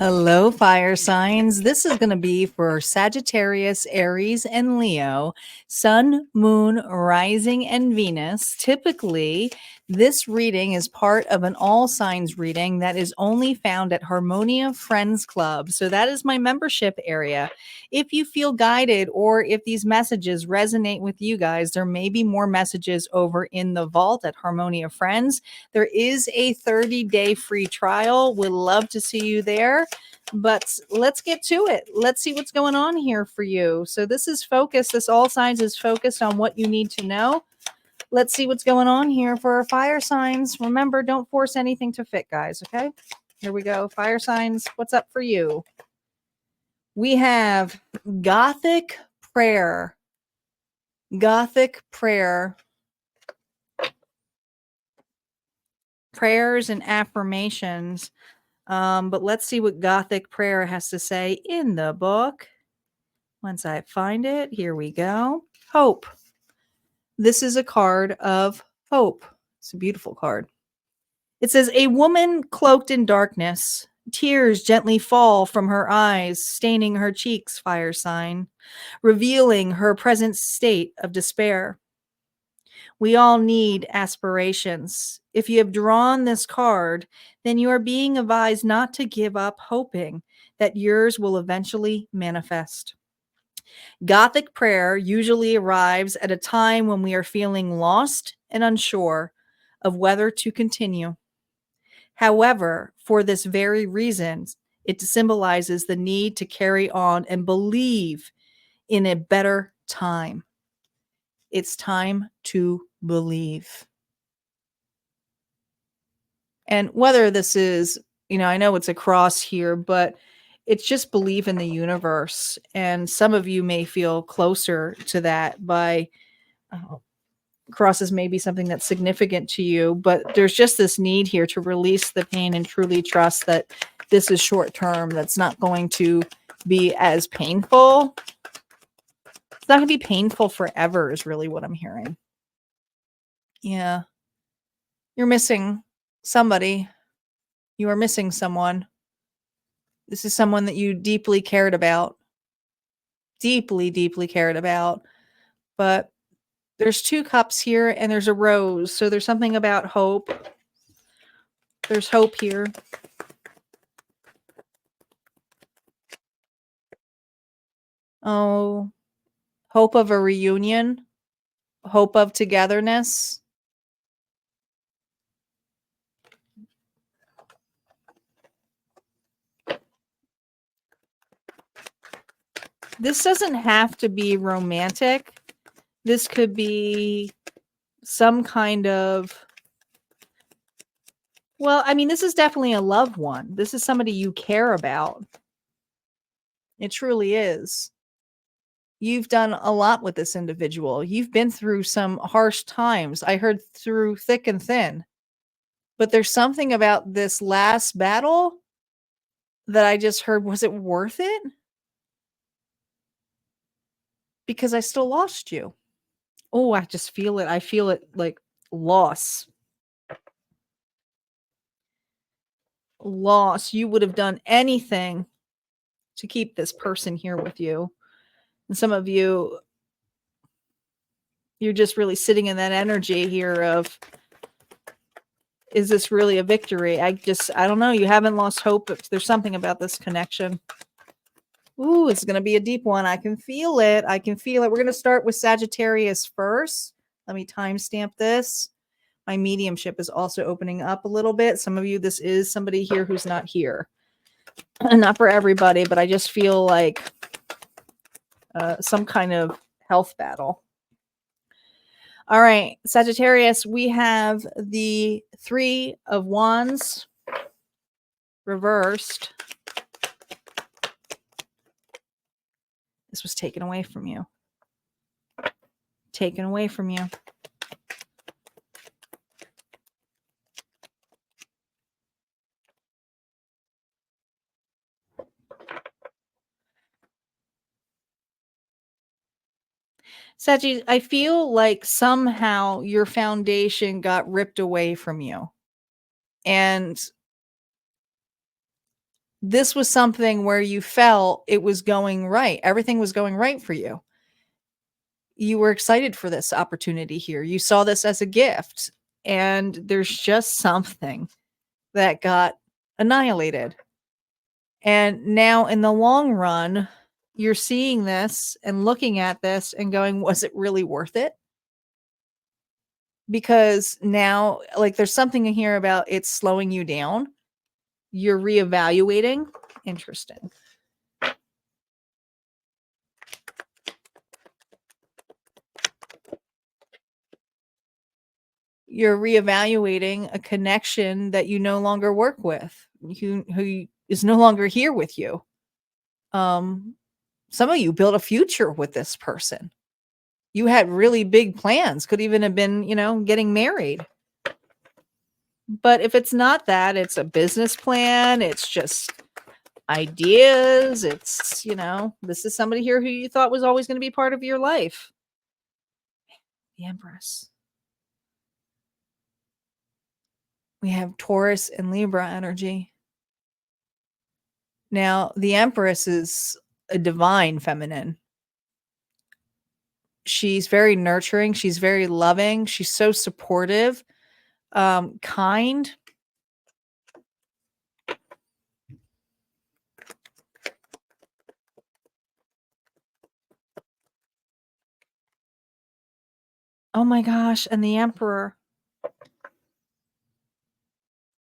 Hello, fire signs. This is going to be for Sagittarius, Aries, and Leo, Sun, Moon, Rising, and Venus. Typically, this reading is part of an all signs reading that is only found at Harmonia Friends Club. So that is my membership area. If you feel guided or if these messages resonate with you guys, there may be more messages over in the vault at Harmonia Friends. There is a 30-day free trial. Would love to see you there. But let's get to it. Let's see what's going on here for you. So this is focused. This all signs is focused on what you need to know. Let's see what's going on here for our fire signs. Remember, don't force anything to fit, guys. Okay, here we go. Fire signs, what's up for you? We have Gothic prayer. Gothic prayer. Prayers and affirmations. But let's see what Gothic prayer has to say in the book. Once I find it, here we go. Hope. This is a card of hope. It's a beautiful card. It says, a woman cloaked in darkness. Tears gently fall from her eyes, staining her cheeks, fire sign, revealing her present state of despair. We all need aspirations. If you have drawn this card, then you are being advised not to give up hoping that yours will eventually manifest. Gothic prayer usually arrives at a time when we are feeling lost and unsure of whether to continue. However, for this very reason, it symbolizes the need to carry on and believe in a better time. It's time to believe. And whether this is, I know it's a cross here, but it's just believe in the universe. And some of you may feel closer to that by crosses may be something that's significant to you, but there's just this need here to release the pain and truly trust that this is short term. That's not going to be as painful. It's not going to be painful forever is really what I'm hearing. Yeah. You're missing somebody. You are missing someone. This is someone that you deeply cared about. Deeply, deeply cared about. But there's 2 cups here and there's a rose. So there's something about hope. There's hope here. Oh, hope of a reunion. Hope of togetherness. This doesn't have to be romantic. This could be some kind of, this is definitely a loved one. This is somebody you care about. It truly is. You've done a lot with this individual. You've been through some harsh times. I heard through thick and thin. But there's something about this last battle that I just heard. Was it worth it? Because I still lost you. Oh, I just feel it. I feel it like loss. Loss. You would have done anything to keep this person here with you. And some of you, you're just really sitting in that energy here of, is this really a victory? I don't know. You haven't lost hope. There's something about this connection. Ooh, it's going to be a deep one. I can feel it. I can feel it. We're going to start with Sagittarius first. Let me timestamp this. My mediumship is also opening up a little bit. Some of you, this is somebody here who's not here. Not for everybody, but I just feel like some kind of health battle. All right, Sagittarius, we have the 3 of Wands reversed. This was taken away from you. Taken away from you. Saggy, I feel like somehow your foundation got ripped away from you. And This was something where you felt it was going right. Everything was going right for you. You were excited for this opportunity here. You saw this as a gift, and there's just something that got annihilated. And now in the long run, you're seeing this and looking at this and going, was it really worth it? Because now, like, there's something in here about it's slowing you down. You're reevaluating. Interesting. You're reevaluating a connection that you no longer work with, who is no longer here with you. Some of you built a future with this person. You had really big plans, could even have been, getting married. But if it's not that, it's a business plan, it's just ideas, it's, this is somebody here who you thought was always going to be part of your life. The Empress. We have Taurus and Libra energy. Now, the Empress is a divine feminine. She's very nurturing. She's very loving. She's so supportive, kind. Oh my gosh. And the Emperor.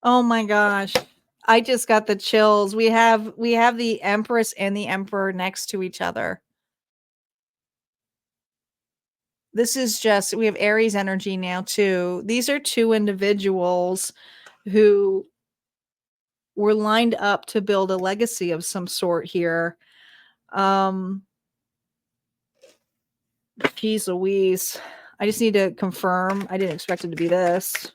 Oh my gosh. I just got the chills. We have the Empress and the Emperor next to each other. This is just, we have Aries energy now too. These are two individuals who were lined up to build a legacy of some sort here. Geez Louise. I just need to confirm. I didn't expect it to be this.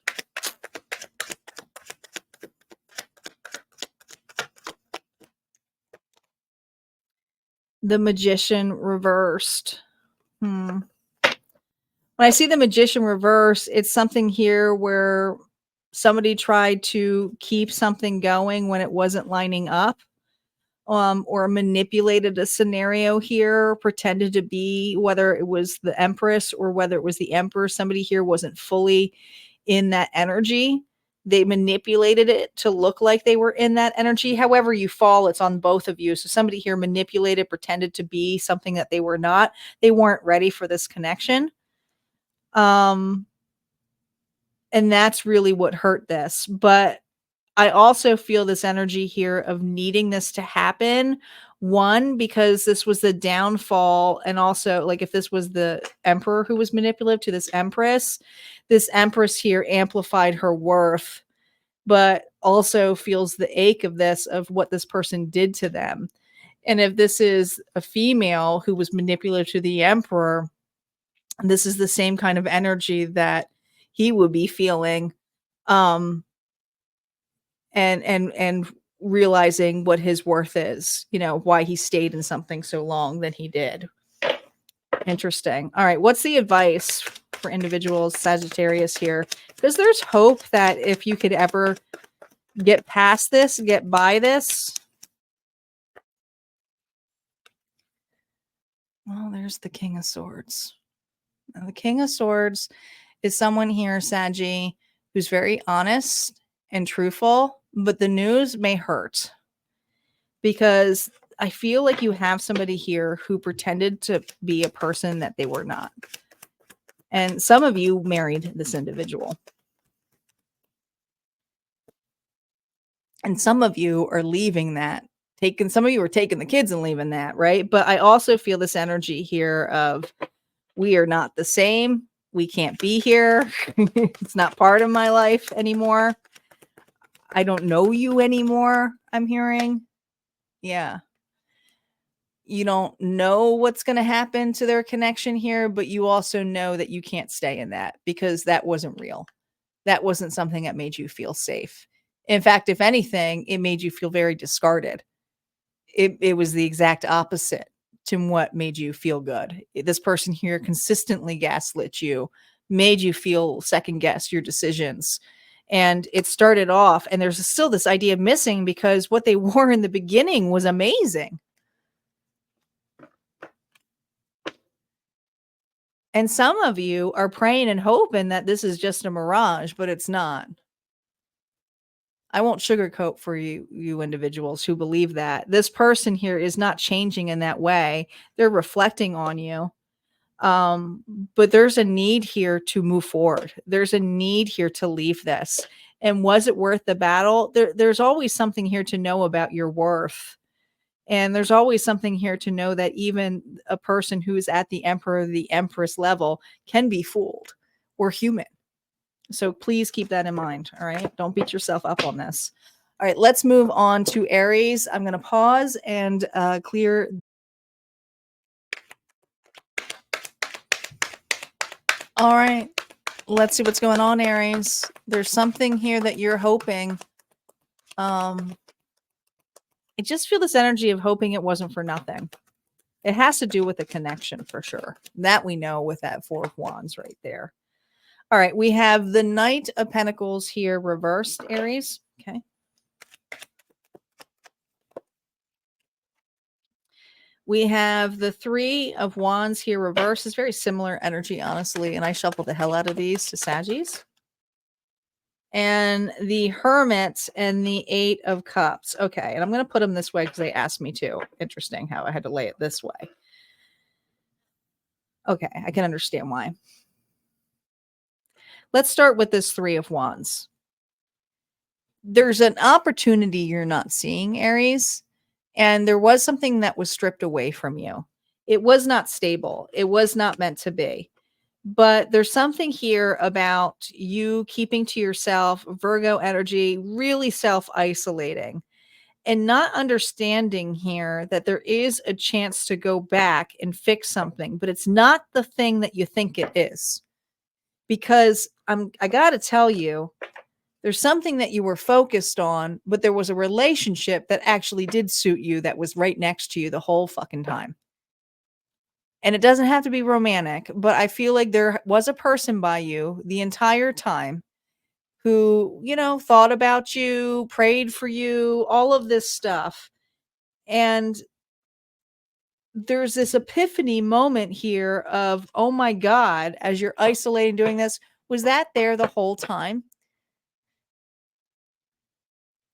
The Magician reversed. When I see the Magician reverse, it's something here where somebody tried to keep something going when it wasn't lining up, or manipulated a scenario here, pretended to be, whether it was the Empress or whether it was the Emperor, somebody here wasn't fully in that energy. They manipulated it to look like they were in that energy. However you fall, it's on both of you. So somebody here manipulated, pretended to be something that they were not. They weren't ready for this connection. And that's really what hurt this. But I also feel this energy here of needing this to happen. One, because this was the downfall. And also, like, if this was the Emperor who was manipulative to this Empress here amplified her worth, but also feels the ache of this, of what this person did to them. And if this is a female who was manipulative to the Emperor, this is the same kind of energy that he would be feeling. And realizing what his worth is, why he stayed in something so long that he did. Interesting. All right. What's the advice for individuals, Sagittarius here? Because there's hope that if you could ever get past this, get by this. Well, there's the King of Swords. Now, the King of Swords is someone here, Saggy, who's very honest and truthful, but the news may hurt, because I feel like you have somebody here who pretended to be a person that they were not. And some of you married this individual. And some of you are leaving that. Some of you are taking the kids and leaving that, right? But I also feel this energy here of, we are not the same. We can't be here. It's not part of my life anymore. I don't know you anymore, I'm hearing. Yeah. You don't know what's going to happen to their connection here, but you also know that you can't stay in that, because that wasn't real. That wasn't something that made you feel safe. In fact, if anything, it made you feel very discarded. It was the exact opposite to what made you feel good. This person here consistently gaslit you, made you feel second guess your decisions, And it started off, and there's still this idea missing because what they wore in the beginning was amazing. And some of you are praying and hoping that this is just a mirage, but it's not. I won't sugarcoat for you individuals who believe that. This person here is not changing in that way. They're reflecting on you. But there's a need here to move forward. There's a need here to leave this. And was it worth the battle? There's always something here to know about your worth. And there's always something here to know that even a person who is at the emperor, the empress level can be fooled. We're human. So please keep that in mind. All right. Don't beat yourself up on this. All right. Let's move on to Aries. I'm going to pause and clear. All right. Let's see what's going on, Aries. There's something here that you're hoping. I just feel this energy of hoping it wasn't for nothing. It has to do with a connection for sure. That we know with that Four of Wands right there. All right. We have the Knight of Pentacles here reversed, Aries. Okay. We have the Three of Wands here reversed. It's very similar energy, honestly. And I shuffled the hell out of these to Saggies. And the Hermit and the Eight of Cups. Okay. And I'm going to put them this way because they asked me to. Interesting how I had to lay it this way. Okay. I can understand why. Let's start with this Three of Wands. There's an opportunity you're not seeing, Aries. And there was something that was stripped away from you. It was not stable. It was not meant to be. But there's something here about you keeping to yourself, Virgo energy, really self-isolating and not understanding here that there is a chance to go back and fix something, but it's not the thing that you think it is. Because I got to tell you, there's something that you were focused on, but there was a relationship that actually did suit you that was right next to you the whole fucking time. And it doesn't have to be romantic, but I feel like there was a person by you the entire time who, you know, thought about you, prayed for you, all of this stuff. And there's this epiphany moment here of, oh my God, as you're isolating doing this, was that there the whole time?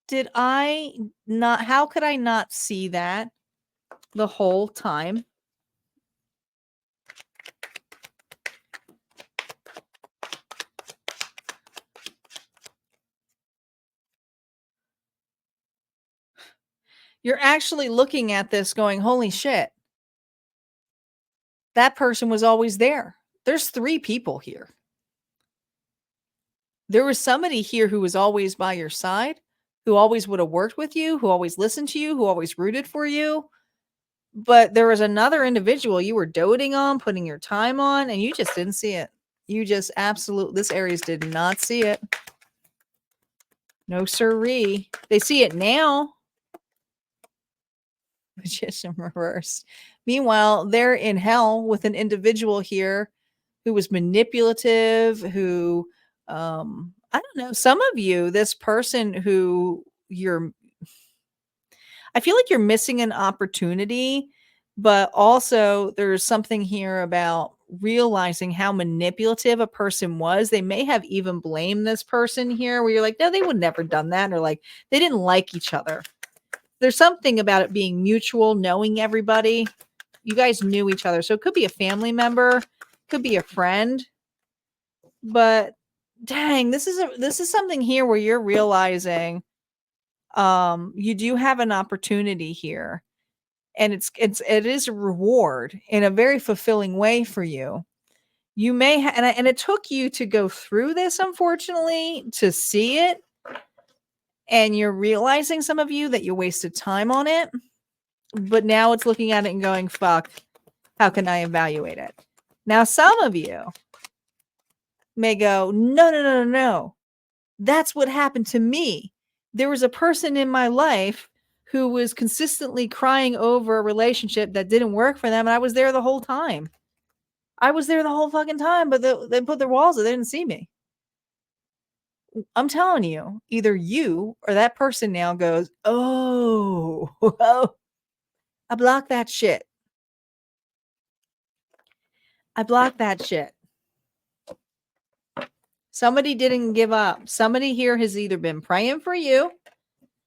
Did I not, how could I not see that the whole time? You're actually looking at this going, holy shit. That person was always there. There's three people here. There was somebody here who was always by your side, who always would have worked with you, who always listened to you, who always rooted for you. But there was another individual you were doting on, putting your time on, and you just didn't see it. You just absolutely, this Aries did not see it. No siree. They see it now. Magician reversed. Meanwhile, they're in hell with an individual here who was manipulative, who, I don't know, some of you, this person who I feel like you're missing an opportunity, but also there's something here about realizing how manipulative a person was. They may have even blamed this person here where you're like, no, they would never done that. Or like, they didn't like each other. There's something about it being mutual, knowing everybody. You guys knew each other. So it could be a family member, could be a friend. But dang, this is something here where you're realizing you do have an opportunity here. And it is a reward in a very fulfilling way for you. You may and it took you to go through this, unfortunately, to see it. And you're realizing, some of you, that you wasted time on it. But now it's looking at it and going, fuck, how can I evaluate it? Now, some of you may go, no. That's what happened to me. There was a person in my life who was consistently crying over a relationship that didn't work for them. And I was there the whole time. I was there the whole fucking time, but they put their walls up. They didn't see me. I'm telling you, either you or that person now goes, oh, I block that shit. I blocked that shit. Somebody didn't give up. Somebody here has either been praying for you.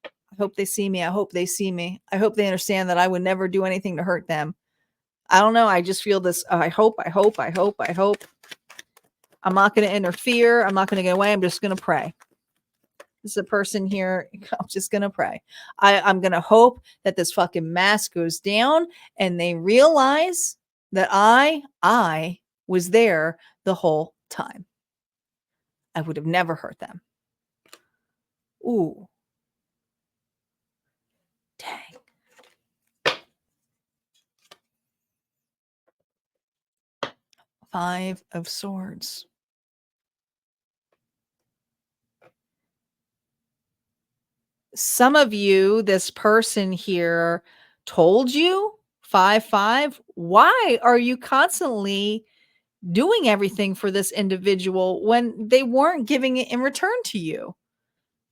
I hope they see me. I hope they see me. I hope they understand that I would never do anything to hurt them. I don't know. I just feel this. I hope. I'm not going to interfere. I'm not going to get away. I'm just going to pray. This is a person here. I'm just going to pray. I'm going to hope that this fucking mask goes down and they realize that I was there the whole time. I would have never hurt them. Ooh. Dang. 5 of Swords. Some of you, this person here told you 5-5. Why are you constantly doing everything for this individual when they weren't giving it in return to you?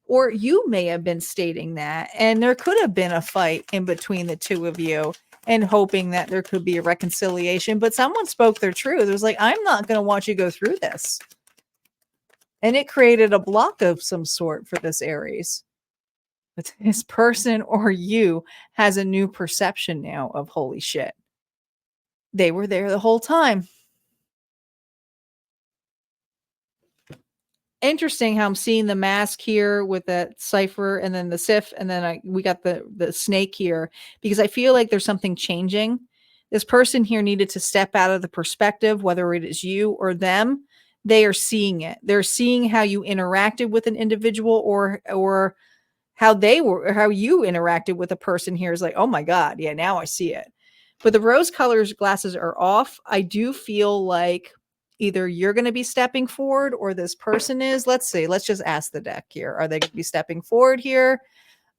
Or you may have been stating that, and there could have been a fight in between the two of you and hoping that there could be a reconciliation, but someone spoke their truth. It was like, I'm not going to watch you go through this. And it created a block of some sort for this Aries. But this person or you has a new perception now of holy shit. They were there the whole time. Interesting how I'm seeing the mask here with that cipher and then the sif, and then we got the snake here, because I feel like there's something changing. This person here needed to step out of the perspective, whether it is you or them. They are seeing it. They're seeing how you interacted with an individual, or how you interacted with a person here is like, oh my God, yeah, now I see it. But the rose colors glasses are off. I do feel like either you're going to be stepping forward or this person is. Let's see. Let's just ask the deck here. Are they going to be stepping forward here?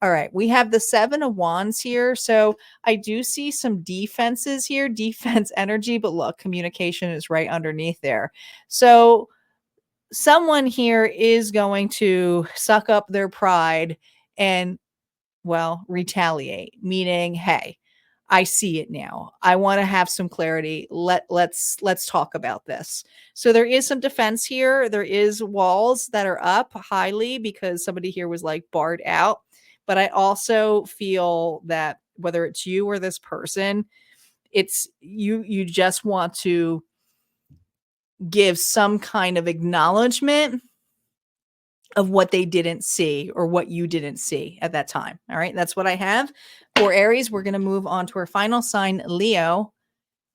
All right. We have the 7 of Wands here. So I do see some defenses here, defense energy, but look, communication is right underneath there. So someone here is going to suck up their pride and, well, retaliate, meaning, hey, I see it now. I want to have some clarity. Let's talk about this. So there is some defense here. There is walls that are up highly because somebody here was like barred out. But I also feel that whether it's you or this person, it's you just want to give some kind of acknowledgement of what they didn't see or what you didn't see at that time. All right. That's what I have for Aries. We're going to move on to our final sign, Leo.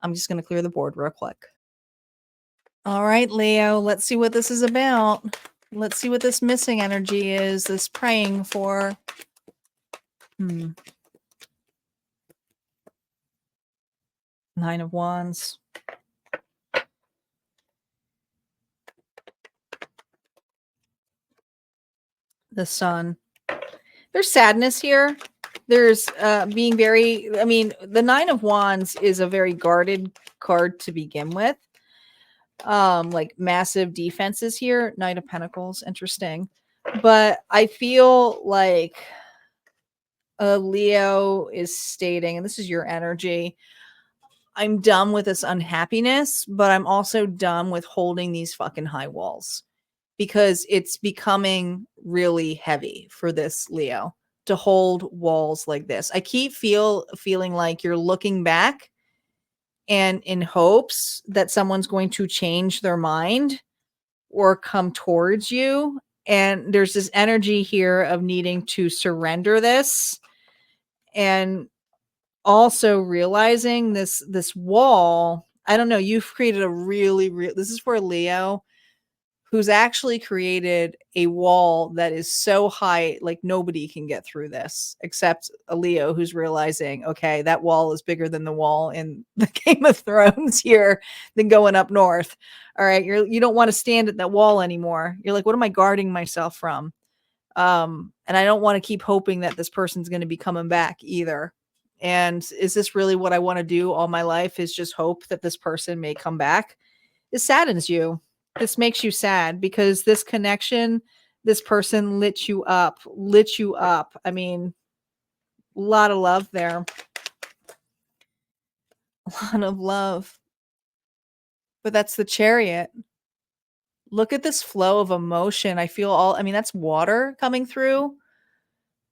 I'm just going to clear the board real quick. All right, Leo, let's see what this is about. Let's see what this missing energy is, this praying for. 9 of Wands. The Sun. There's sadness here. There's being very, I mean, the 9 of Wands is a very guarded card to begin with. Like massive defenses here. Knight of Pentacles, interesting. But I feel like Leo is stating, and this is your energy, I'm done with this unhappiness, but I'm also done with holding these fucking high walls, because it's becoming really heavy for this Leo to hold walls like this. I keep feeling like you're looking back and in hopes that someone's going to change their mind or come towards you. And there's this energy here of needing to surrender this, and also realizing this wall. I don't know, you've created a really this is for Leo who's actually created a wall that is so high, like nobody can get through this except a Leo who's realizing, okay, that wall is bigger than the wall in the Game of Thrones here than going up north. All right, you don't want to stand at that wall anymore. You're like, what am I guarding myself from? And I don't want to keep hoping that this person's going to be coming back either. And is this really what I want to do all my life, is just hope that this person may come back? It saddens you. This makes you sad because this connection This person lit you up, lit you up. I mean, a lot of love there. A lot of love. But that's the Chariot. Look at this flow of emotion. I feel I mean, that's water coming through.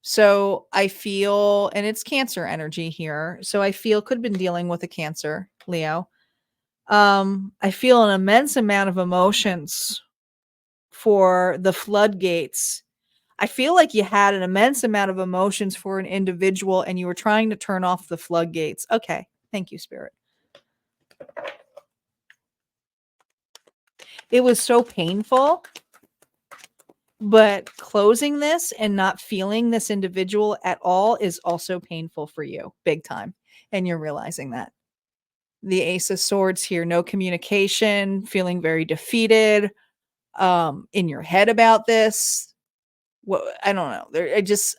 So I feel, and it's Cancer energy here. So I feel could have been dealing with a Cancer, Leo. I feel an immense amount of emotions for the floodgates. I feel like you had an immense amount of emotions for an individual and you were trying to turn off the floodgates. Okay. Thank you, Spirit. It was so painful, but closing this and not feeling this individual at all is also painful for you, big time. And you're realizing that. The Ace of Swords here, no communication, feeling very defeated, in your head about this. What, I don't know.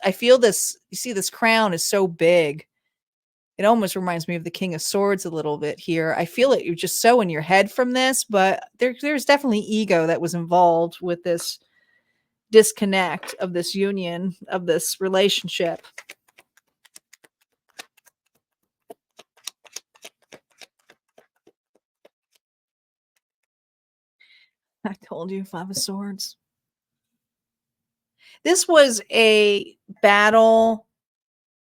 I feel this. You see, this crown is so big. It almost reminds me of the King of Swords a little bit here. I feel it. You're just so in your head from this, but there's definitely ego that was involved with this disconnect of this union, of this relationship. I told you, Five of Swords. This was a battle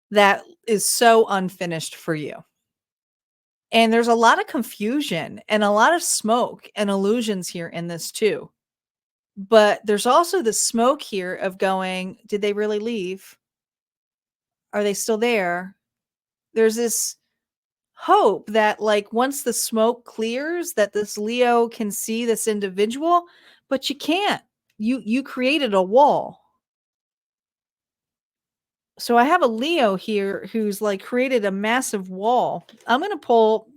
that is so unfinished for you. And there's a lot of confusion and a lot of smoke and illusions here in this too. But there's also the smoke here of going, did they really leave? Are they still there? There's this hope that like once the smoke clears that this Leo can see this individual, but you can't. You created a wall. So I have a Leo here who's like created a massive wall. I'm going to pull,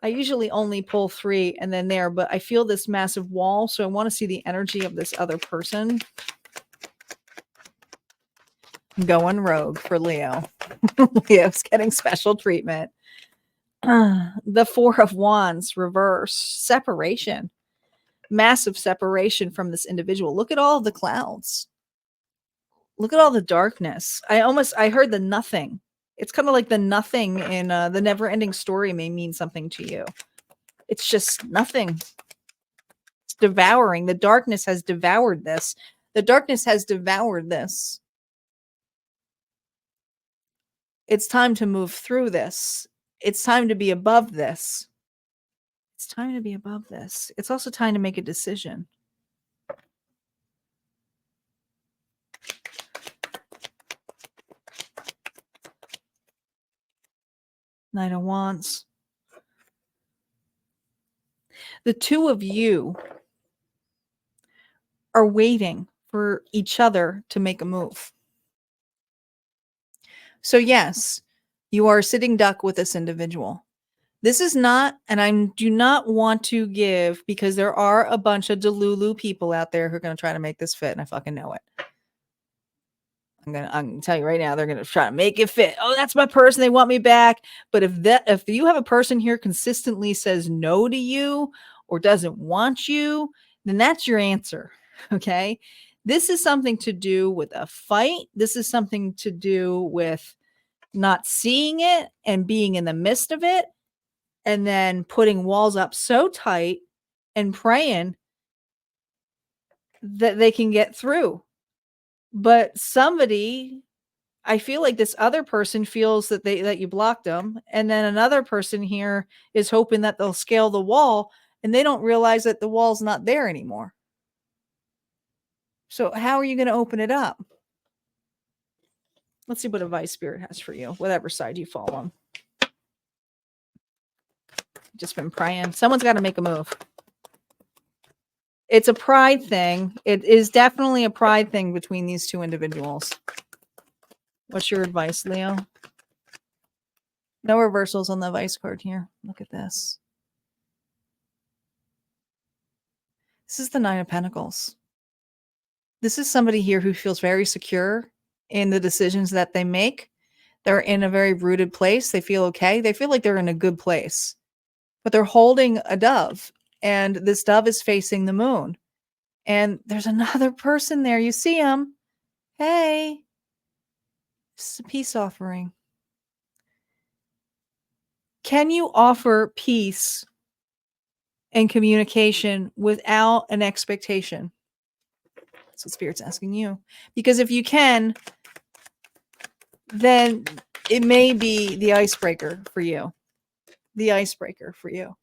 I usually only pull 3 and then there, but I feel this massive wall. So I want to see the energy of this other person. Going rogue for Leo. Leo's getting special treatment. The Four of Wands, reverse, separation, massive separation from this individual. Look at all the clouds. Look at all the darkness. I heard the nothing. It's kind of like the nothing in the never ending story may mean something to you. It's just nothing. It's devouring. The darkness has devoured this. The darkness has devoured this. It's time to move through this. It's time to be above this. It's time to be above this. It's also time to make a decision. Knight of Wands. The two of you are waiting for each other to make a move. So yes, you are a sitting duck with this individual. This is not, and I do not want to give, because there are a bunch of Delulu people out there who are going to try to make this fit, and I fucking know it. I'm gonna tell you right now, they're gonna try to make it fit. Oh, that's my person. They want me back. But if you have a person here consistently says no to you or doesn't want you, then that's your answer. Okay. This is something to do with a fight. This is something to do with not seeing it and being in the midst of it, and then putting walls up so tight and praying that they can get through. But somebody, I feel like this other person feels that that you blocked them, and then another person here is hoping that they'll scale the wall, and they don't realize that the wall's not there anymore. So how are you going to open it up? Let's see what advice Spirit has for you, whatever side you fall on. Just been praying. Someone's got to make a move. It's a pride thing. It is definitely a pride thing between these two individuals. What's your advice, Leo? No reversals on the advice card here. Look at this. This is the Nine of Pentacles. This is somebody here who feels very secure in the decisions that they make. They're in a very rooted place. They feel okay. They feel like they're in a good place. But they're holding a dove, and this dove is facing the moon. And there's another person there. You see him. Hey, this is a peace offering. Can you offer peace and communication without an expectation? That's what Spirit's asking you. Because if you can, then it may be the icebreaker for you. The icebreaker for you.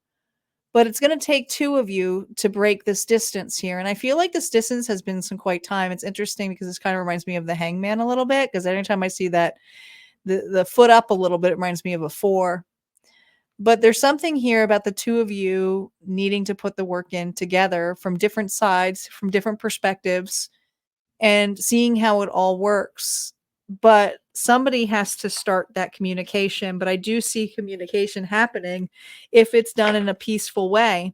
But it's going to take two of you to break this distance here. And I feel like this distance has been some quite time. It's interesting because this kind of reminds me of the hangman a little bit. Because anytime I see that the foot up a little bit, it reminds me of a 4. But there's something here about the two of you needing to put the work in together from different sides, from different perspectives, and seeing how it all works. But somebody has to start that communication. But I do see communication happening if it's done in a peaceful way.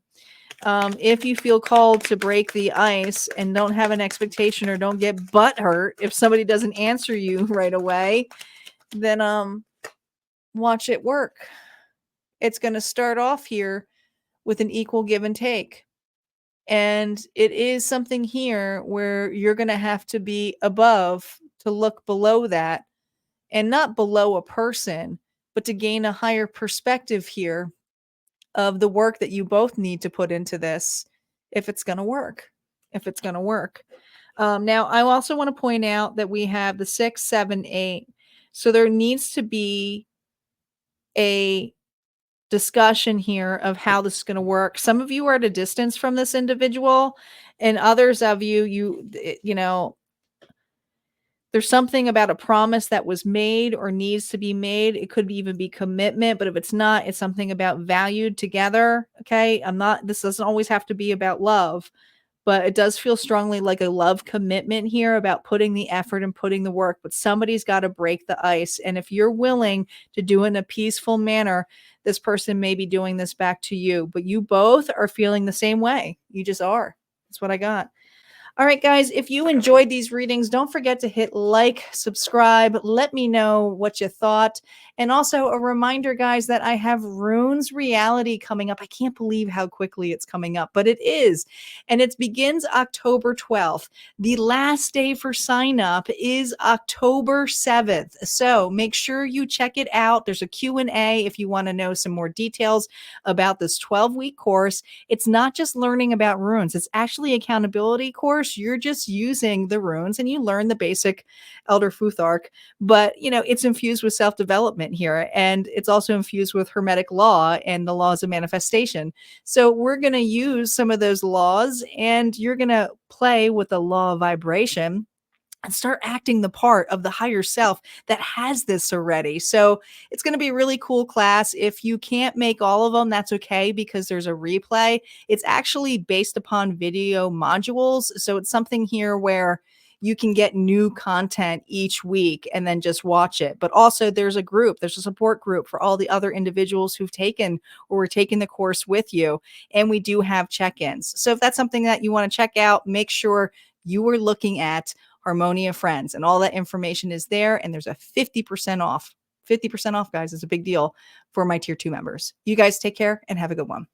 If you feel called to break the ice and don't have an expectation or don't get butt hurt if somebody doesn't answer you right away, then watch it work. It's going to start off here with an equal give and take. And it is something here where you're going to have to be above to look below that, and not below a person, but to gain a higher perspective here of the work that you both need to put into this if it's going to work. If it's going to work. Now, I also want to point out that we have the 6, 7, 8. So there needs to be a discussion here of how this is going to work. Some of you are at a distance from this individual, and others of you, you know, there's something about a promise that was made or needs to be made. It could even be commitment, but if it's not, it's something about valued together. Okay. This doesn't always have to be about love, but it does feel strongly like a love commitment here about putting the effort and putting the work, but somebody's got to break the ice. And if you're willing to do it in a peaceful manner, this person may be doing this back to you, but you both are feeling the same way. You just are. That's what I got. All right, guys, if you enjoyed these readings, don't forget to hit like, subscribe. Let me know what you thought. And also a reminder, guys, that I have Runes Reality coming up. I can't believe how quickly it's coming up, but it is. And it begins October 12th. The last day for sign up is October 7th. So make sure you check it out. There's a Q&A if you want to know some more details about this 12-week course. It's not just learning about runes. It's actually an accountability course. You're just using the runes and you learn the basic Elder Futhark, but you know, it's infused with self-development here, and it's also infused with Hermetic law and the laws of manifestation. So we're going to use some of those laws, and you're going to play with the law of vibration and start acting the part of the higher self that has this already. So it's going to be a really cool class. If you can't make all of them, that's okay, because there's a replay. It's actually based upon video modules. So it's something here where you can get new content each week and then just watch it. But also there's a support group for all the other individuals who've taken or were taking the course with you. And we do have check-ins. So if that's something that you want to check out, make sure you are looking at Harmonia Friends, and all that information is there. And there's a 50% off. 50% off, guys. It's a big deal for my tier 2 members. You guys take care and have a good one.